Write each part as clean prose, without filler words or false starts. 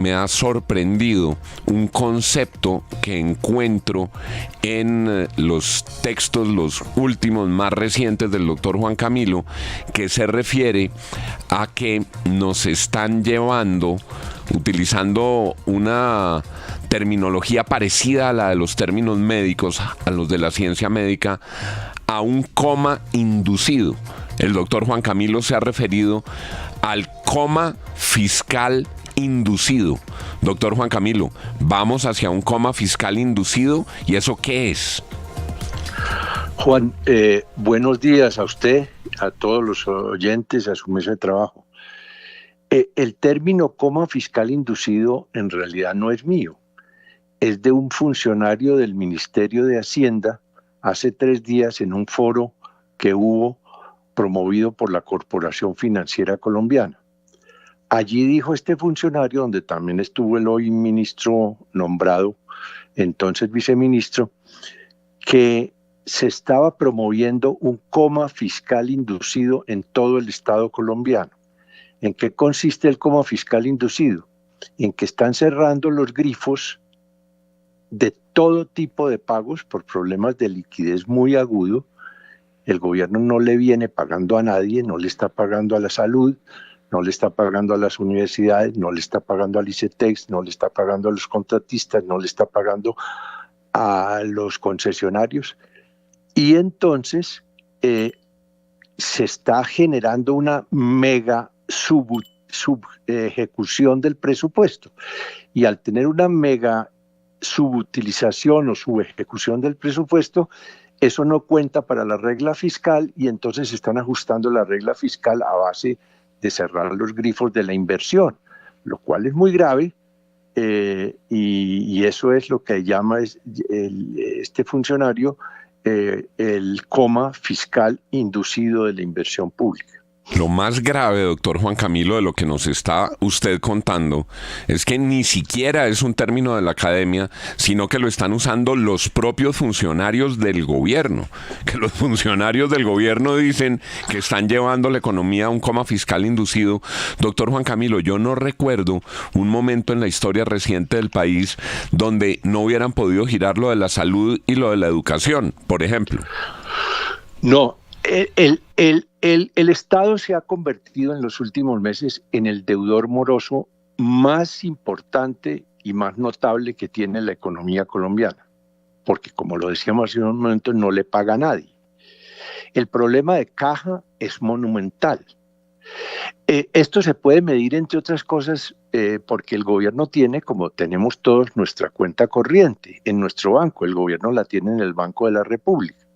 me ha sorprendido un concepto que encuentro en los textos, los últimos más recientes del doctor Juan Camilo, que se refiere a que nos están llevando, utilizando una terminología parecida a la de los términos médicos, a los de la ciencia médica, a un coma inducido. El doctor Juan Camilo se ha referido al coma fiscal inducido. Doctor Juan Camilo, vamos hacia un coma fiscal inducido, ¿y eso qué es? Juan, buenos días a usted, a todos los oyentes, a su mesa de trabajo. El término coma fiscal inducido en realidad no es mío, es de un funcionario del Ministerio de Hacienda hace 3 días en un foro que hubo promovido por la Corporación Financiera Colombiana. Allí dijo este funcionario, donde también estuvo el hoy ministro nombrado, entonces viceministro, que se estaba promoviendo un coma fiscal inducido en todo el Estado colombiano. ¿En qué consiste el coma fiscal inducido? En que están cerrando los grifos de todo tipo de pagos por problemas de liquidez muy agudo. El gobierno no le viene pagando a nadie, no le está pagando a la salud, no le está pagando a las universidades, no le está pagando al ICETEX, no le está pagando a los contratistas, no le está pagando a los concesionarios. Y entonces se está generando una mega ejecución del presupuesto. Y al tener una mega subutilización o subejecución del presupuesto, eso no cuenta para la regla fiscal y entonces se están ajustando la regla fiscal a base de cerrar los grifos de la inversión, lo cual es muy grave y eso es lo que llama este funcionario el coma fiscal inducido de la inversión pública. Lo más grave, doctor Juan Camilo, de lo que nos está usted contando, es que ni siquiera es un término de la academia, sino que lo están usando los propios funcionarios del gobierno. Que los funcionarios del gobierno dicen que están llevando la economía a un coma fiscal inducido. Doctor Juan Camilo, yo no recuerdo un momento en la historia reciente del país donde no hubieran podido girar lo de la salud y lo de la educación, por ejemplo. No, el Estado se ha convertido en los últimos meses en el deudor moroso más importante y más notable que tiene la economía colombiana, porque como lo decíamos hace un momento, no le paga a nadie. El problema de caja es monumental. Esto se puede medir, entre otras cosas, porque el gobierno tiene, como tenemos todos, nuestra cuenta corriente en nuestro banco. El gobierno la tiene en el Banco de la República.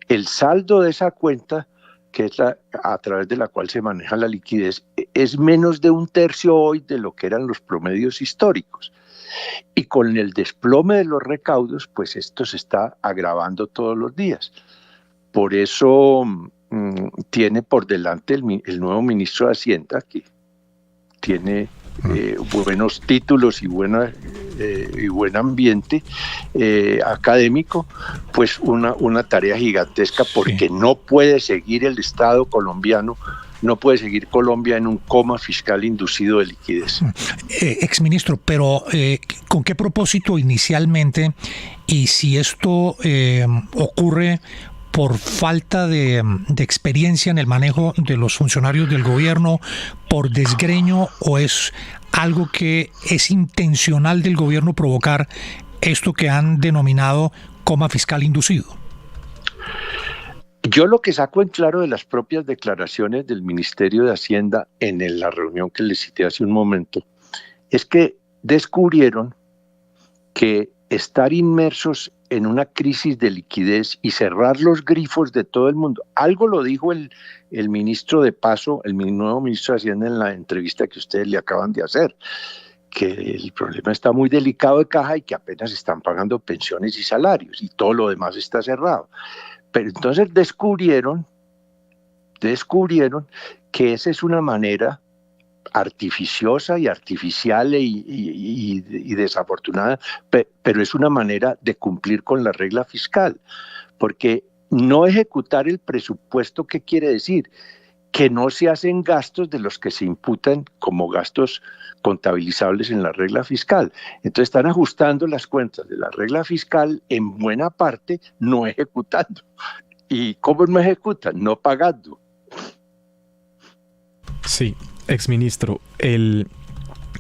El saldo de esa cuenta, que es a través de la cual se maneja la liquidez, es menos de 1/3 hoy de lo que eran los promedios históricos. Y con el desplome de los recaudos, pues esto se está agravando todos los días. Por eso tiene por delante el nuevo ministro de Hacienda, que tiene buenos títulos y buen ambiente académico, pues una tarea gigantesca, porque no puede seguir el Estado colombiano, no puede seguir Colombia en un coma fiscal inducido de liquidez. Exministro, pero ¿con qué propósito inicialmente? Y si esto ocurre por falta de experiencia en el manejo de los funcionarios del gobierno, por desgreño, o es algo que es intencional del gobierno provocar esto que han denominado coma fiscal inducido. Yo lo que saco en claro de las propias declaraciones del Ministerio de Hacienda en la reunión que les cité hace un momento, es que descubrieron que estar inmersos en una crisis de liquidez y cerrar los grifos de todo el mundo, algo lo dijo el ministro de Paso, el nuevo ministro de Hacienda, en la entrevista que ustedes le acaban de hacer, que el problema está muy delicado de caja y que apenas están pagando pensiones y salarios y todo lo demás está cerrado. Pero entonces descubrieron que esa es una manera artificiosa y artificial y desafortunada, pero es una manera de cumplir con la regla fiscal, porque no ejecutar el presupuesto, ¿qué quiere decir? que no se hacen gastos de los que se imputan como gastos contabilizables en la regla fiscal. Entonces están ajustando las cuentas de la regla fiscal en buena parte, no ejecutando. ¿Y cómo no ejecutan? No pagando. Sí, exministro, el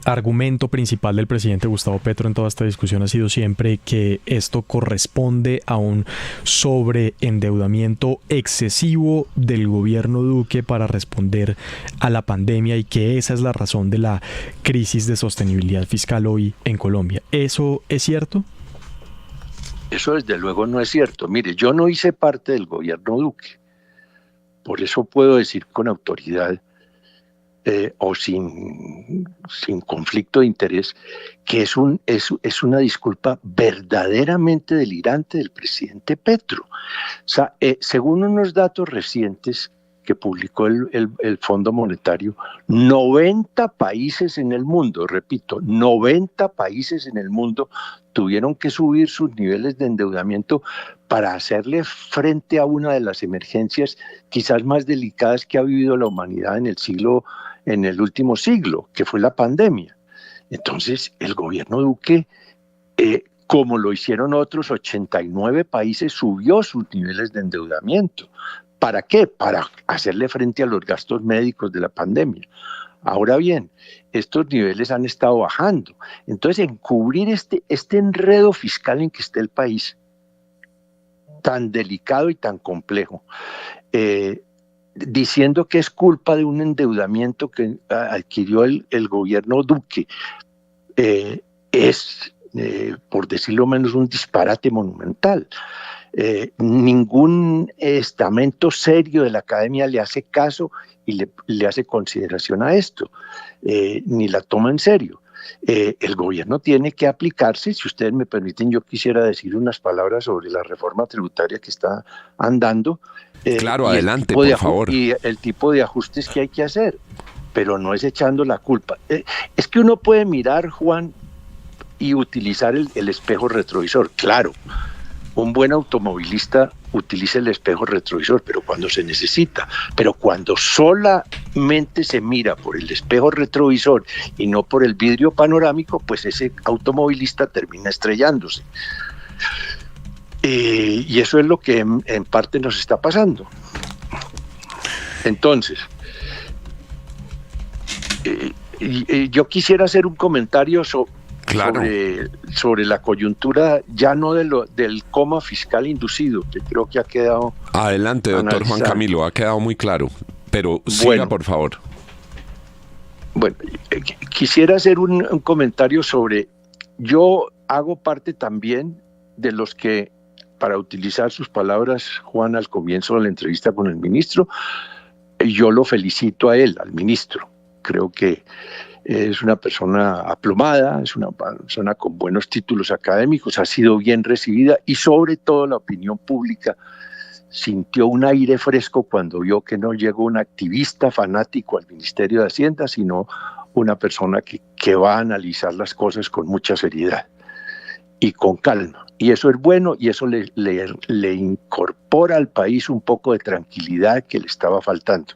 argumento principal del presidente Gustavo Petro en toda esta discusión ha sido siempre que esto corresponde a un sobreendeudamiento excesivo del gobierno Duque para responder a la pandemia y que esa es la razón de la crisis de sostenibilidad fiscal hoy en Colombia. ¿Eso es cierto? Eso desde luego no es cierto. Mire, yo no hice parte del gobierno Duque. Por eso puedo decir con autoridad o sin conflicto de interés, que es una disculpa verdaderamente delirante del presidente Petro. O sea, según unos datos recientes que publicó el Fondo Monetario, 90 países en el mundo, repito, 90 países en el mundo tuvieron que subir sus niveles de endeudamiento para hacerle frente a una de las emergencias quizás más delicadas que ha vivido la humanidad en el último siglo, que fue la pandemia. Entonces, el gobierno Duque, como lo hicieron otros 89 países, subió sus niveles de endeudamiento. ¿Para qué? Para hacerle frente a los gastos médicos de la pandemia. Ahora bien, estos niveles han estado bajando. Entonces, encubrir este enredo fiscal en que está el país, tan delicado y tan complejo, diciendo que es culpa de un endeudamiento que adquirió el gobierno Duque, es, por decirlo menos, un disparate monumental. Ningún estamento serio de la academia le hace caso y le hace consideración a esto, ni la toma en serio. El gobierno tiene que aplicarse. Si ustedes me permiten, yo quisiera decir unas palabras sobre la reforma tributaria que está andando. Claro, adelante, por favor. Y el tipo de ajustes que hay que hacer, pero no es echando la culpa. Es que uno puede mirar, Juan, y utilizar el espejo retrovisor. Claro, un buen automovilista utiliza el espejo retrovisor, pero cuando se necesita. Pero cuando solamente se mira por el espejo retrovisor y no por el vidrio panorámico, pues ese automovilista termina estrellándose. Y eso es lo que en parte nos está pasando. Entonces, yo quisiera hacer un comentario sobre la coyuntura, ya no del coma fiscal inducido, que creo que ha quedado... Adelante, doctor analizado. Juan Camilo, ha quedado muy claro, pero siga, por favor. Bueno, quisiera hacer un comentario sobre... Yo hago parte también de los que, para utilizar sus palabras, Juan, al comienzo de la entrevista con el ministro, yo lo felicito a él, al ministro. Creo que es una persona aplomada, es una persona con buenos títulos académicos, ha sido bien recibida y sobre todo la opinión pública sintió un aire fresco cuando vio que no llegó un activista fanático al Ministerio de Hacienda, sino una persona que va a analizar las cosas con mucha seriedad y con calma. Y eso es bueno y eso le incorpora al país un poco de tranquilidad que le estaba faltando.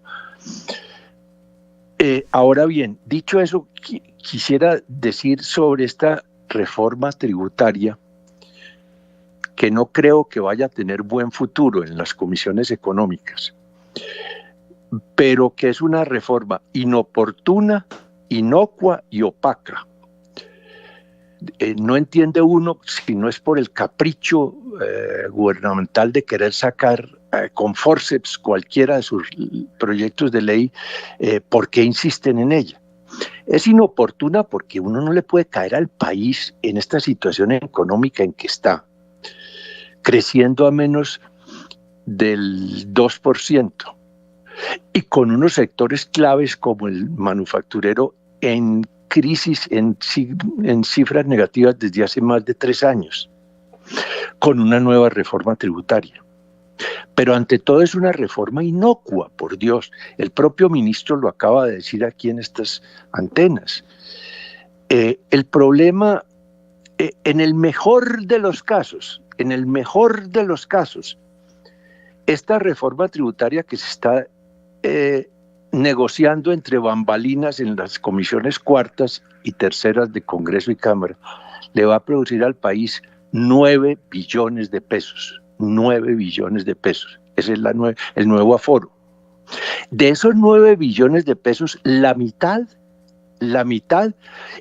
Ahora bien, dicho eso, quisiera decir sobre esta reforma tributaria que no creo que vaya a tener buen futuro en las comisiones económicas, pero que es una reforma inoportuna, inocua y opaca. No entiende uno si no es por el capricho gubernamental de querer sacar con forceps cualquiera de sus proyectos de ley, ¿por qué insisten en ella? Es inoportuna porque uno no le puede caer al país en esta situación económica en que está, creciendo a menos del 2%, y con unos sectores claves como el manufacturero en crisis, en cifras negativas desde hace más de 3 años, con una nueva reforma tributaria. Pero ante todo es una reforma inocua, por Dios. El propio ministro lo acaba de decir aquí en estas antenas. El problema, en el mejor de los casos, esta reforma tributaria que se está negociando entre bambalinas en las comisiones cuartas y terceras de Congreso y Cámara, le va a producir al país 9 billones de pesos. 9 billones de pesos. Ese es el nuevo aforo. De esos 9 billones de pesos, la mitad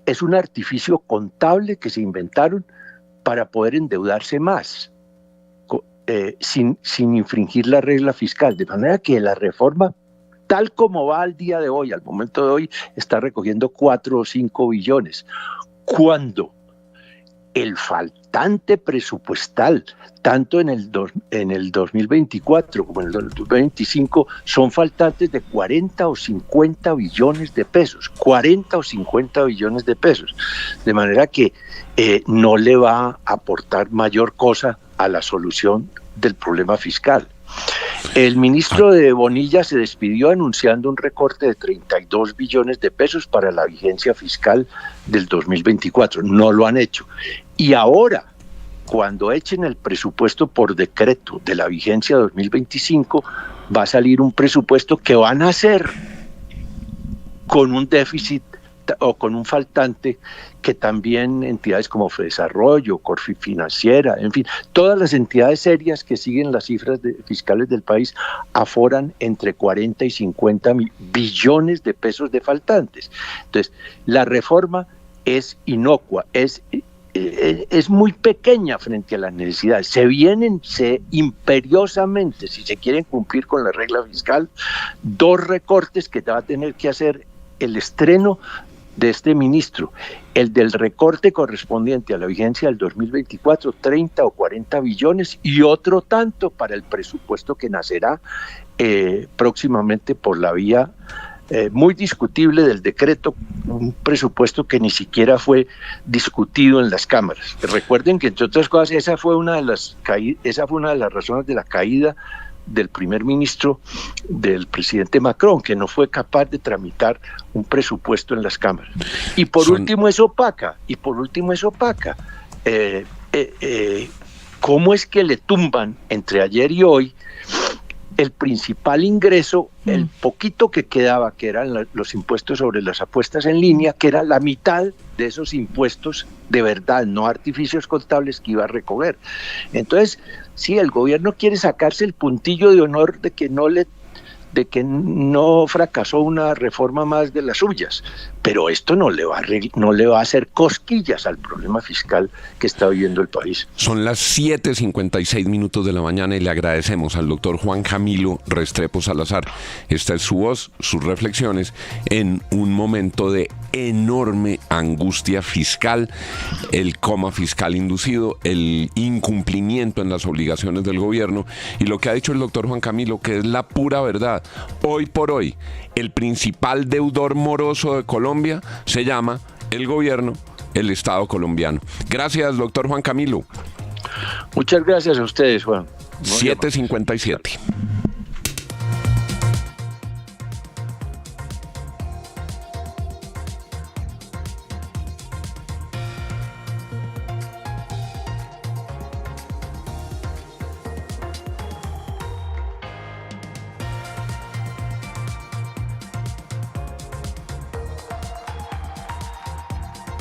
es un artificio contable que se inventaron para poder endeudarse más, sin infringir la regla fiscal. De manera que la reforma, tal como va al día de hoy, al momento de hoy, está recogiendo 4 o 5 billones. Cuando el faltante presupuestal, tanto en el 2024 como en el 2025, son faltantes de 40 o 50 billones de pesos. 40 o 50 billones de pesos. De manera que no le va a aportar mayor cosa a la solución del problema fiscal. El ministro de Bonilla se despidió anunciando un recorte de 32 billones de pesos para la vigencia fiscal del 2024. No lo han hecho. Y ahora, cuando echen el presupuesto por decreto de la vigencia 2025, va a salir un presupuesto que van a hacer con un déficit o con un faltante que también entidades como Fedesarrollo, Corfi Financiera, en fin, todas las entidades serias que siguen las cifras fiscales del país aforan entre 40 y 50 billones de pesos de faltantes. Entonces, la reforma es inocua, es muy pequeña frente a las necesidades. Se imperiosamente, si se quieren cumplir con la regla fiscal, 2 recortes que va a tener que hacer el estreno de este ministro, el del recorte correspondiente a la vigencia del 2024, 30 o 40 billones, y otro tanto para el presupuesto que nacerá próximamente por la vía muy discutible del decreto, un presupuesto que ni siquiera fue discutido en las cámaras. Recuerden que, entre otras cosas, esa fue una de las razones de la caída del primer ministro del presidente Macron, que no fue capaz de tramitar un presupuesto en las cámaras. Y por último es opaca. ¿Cómo es que le tumban entre ayer y hoy el principal ingreso, el poquito que quedaba, que eran los impuestos sobre las apuestas en línea, que era la mitad de esos impuestos de verdad, no artificios contables, que iba a recoger? Entonces, sí, el gobierno quiere sacarse el puntillo de honor de que no fracasó una reforma más de las suyas, pero esto no le va a hacer cosquillas al problema fiscal que está viviendo el país. Son las 7:56 de la mañana y le agradecemos al doctor Juan Camilo Restrepo Salazar. Esta es su voz, sus reflexiones en un momento de enorme angustia fiscal, el coma fiscal inducido, el incumplimiento en las obligaciones del gobierno, y lo que ha dicho el doctor Juan Camilo, que es la pura verdad. Hoy por hoy, el principal deudor moroso de Colombia se llama el gobierno, el Estado colombiano. Gracias, doctor Juan Camilo. Muchas gracias a ustedes, Juan. 7:57.